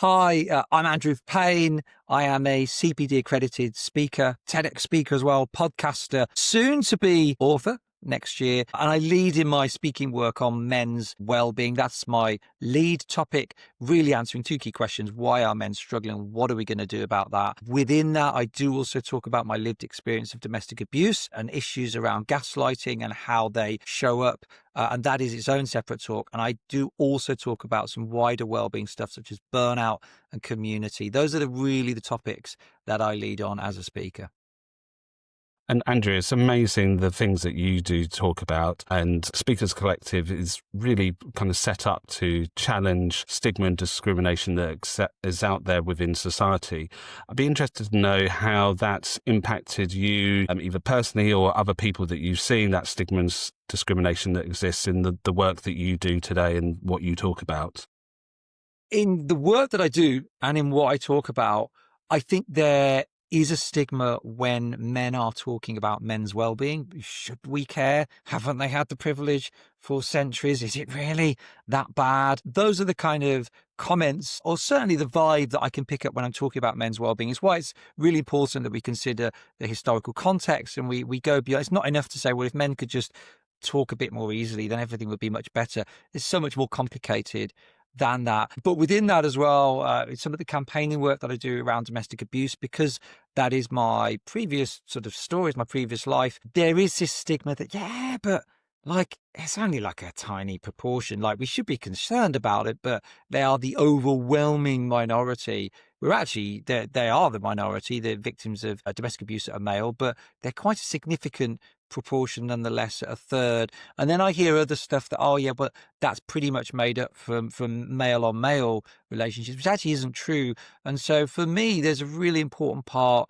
Hi, I'm Andrew Payne. I am a CPD accredited speaker, TEDx speaker as well, podcaster, soon to be author next year. And I lead in my speaking work on men's well-being. That's my lead topic, really answering two key questions. Why are men struggling? What are we going to do about that? Within that, I do also talk about my lived experience of domestic abuse and issues around gaslighting and how they show up. And that is its own separate talk. And I do also talk about some wider well-being stuff, such as burnout and community. Those are really the topics that I lead on as a speaker. And Andrew, it's amazing the things that you do talk about, and Speakers Collective is really kind of set up to challenge stigma and discrimination that is out there within society. I'd be interested to know how that's impacted you, either personally or other people that you've seen, that stigma and discrimination that exists in the work that you do today and what you talk about. In the work that I do and in what I talk about, I think there is a stigma when men are talking about men's well-being. Should we care? Haven't they had the privilege for centuries? Is it really that bad? Those are the kind of comments, or certainly the vibe, that I can pick up when I'm talking about men's well-being. It's why it's really important that we consider the historical context and we go beyond. It's not enough to say, well, if men could just talk a bit more easily, then everything would be much better. It's so much more complicated than that. But within that as well, some of the campaigning work that I do around domestic abuse, because that is my previous sort of stories, my previous life, there is this stigma that, yeah, but like, it's only like a tiny proportion. Like, we should be concerned about it, but they are the overwhelming minority. We're actually, they are the minority, the victims of domestic abuse that are male, but they're quite a significant proportion nonetheless, at a third. And then I hear other stuff that, oh yeah, but that's pretty much made up from male on male relationships, which actually isn't true. And so for me, there's a really important part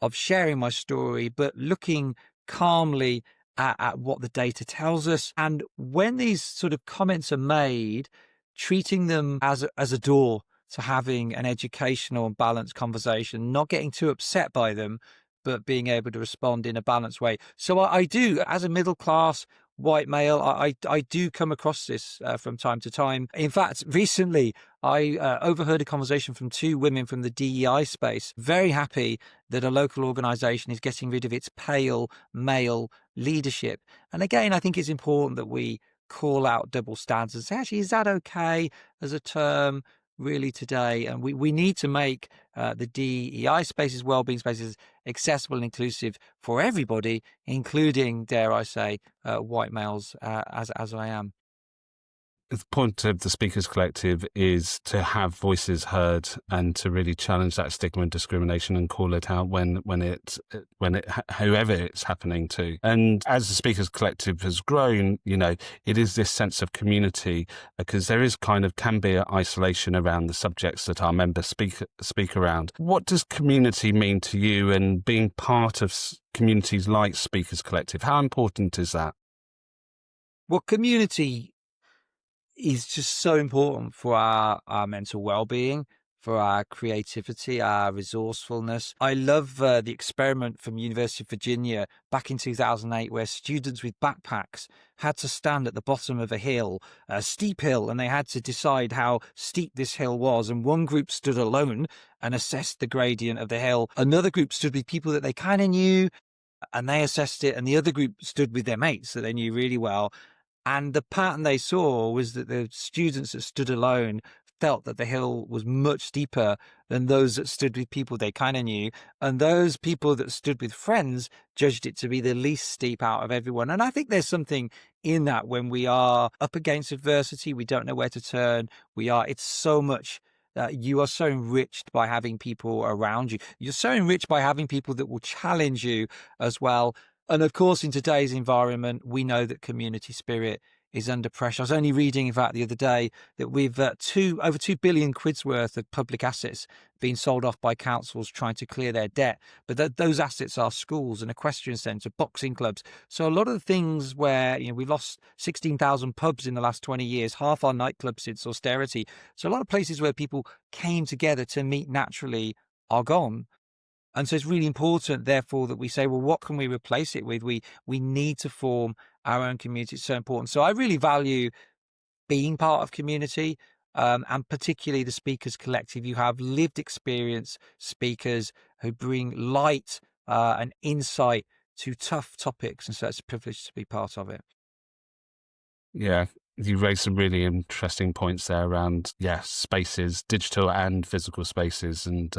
of sharing my story, but looking calmly at what the data tells us. And when these sort of comments are made, treating them as a door to having an educational and balanced conversation, not getting too upset by them, but being able to respond in a balanced way. So I do, as a middle class white male, I do come across this from time to time. In fact, recently I overheard a conversation from two women from the DEI space, very happy that a local organisation is getting rid of its pale male leadership. And again, I think it's important that we call out double standards and say, actually, is that okay as a term really today? And we need to make the DEI spaces, wellbeing spaces, accessible and inclusive for everybody, including, dare I say, white males, as I am. The point of the Speakers Collective is to have voices heard and to really challenge that stigma and discrimination and call it out when whoever it's happening to. And as the Speakers Collective has grown, it is this sense of community, because there is can be an isolation around the subjects that our members speak around. What does community mean to you, and being part of communities like Speakers Collective? How important is that? Well, community is just so important for our mental well-being, for our creativity, our resourcefulness. I love the experiment from University of Virginia back in 2008, where students with backpacks had to stand at the bottom of a hill, a steep hill, and they had to decide how steep this hill was. And one group stood alone and assessed the gradient of the hill. Another group stood with people that they kind of knew, and they assessed it. And the other group stood with their mates that they knew really well. And the pattern they saw was that the students that stood alone felt that the hill was much steeper than those that stood with people they kind of knew. And those people that stood with friends judged it to be the least steep out of everyone. And I think there's something in that when we are up against adversity, we don't know where to turn. It's so much. You are so enriched by having people around you. You're so enriched by having people that will challenge you as well. And of course, in today's environment, we know that community spirit is under pressure. I was only reading, in fact, the other day that we've over 2 billion quid's worth of public assets being sold off by councils trying to clear their debt. But those assets are schools, an equestrian centre, boxing clubs. So a lot of the things where we've lost 16,000 pubs in the last 20 years, half our nightclubs since austerity. So a lot of places where people came together to meet naturally are gone. And so it's really important, therefore, that we say, well, what can we replace it with? We need to form our own community. It's so important. So I really value being part of community. and particularly the Speakers Collective. You have lived experience speakers who bring light and insight to tough topics, and so it's a privilege to be part of it. Yeah, you raised some really interesting points there around, yeah, spaces, digital and physical spaces. And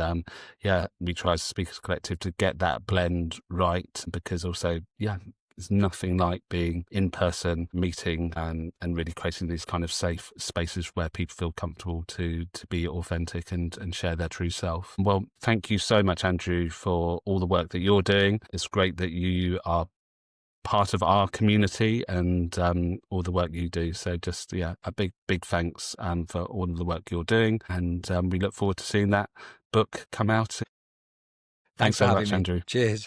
yeah, we try as a Speakers Collective to get that blend right, because also, yeah, there's nothing like being in person, meeting, and really creating these kind of safe spaces where people feel comfortable to be authentic and share their true self. Well, thank you so much, Andrew, for all the work that you're doing. It's great that you are part of our community and all the work you do. So just, yeah, a big thanks for all of the work you're doing. And we look forward to seeing that book come out. Thanks Thanks for so having much, me. Andrew. Cheers.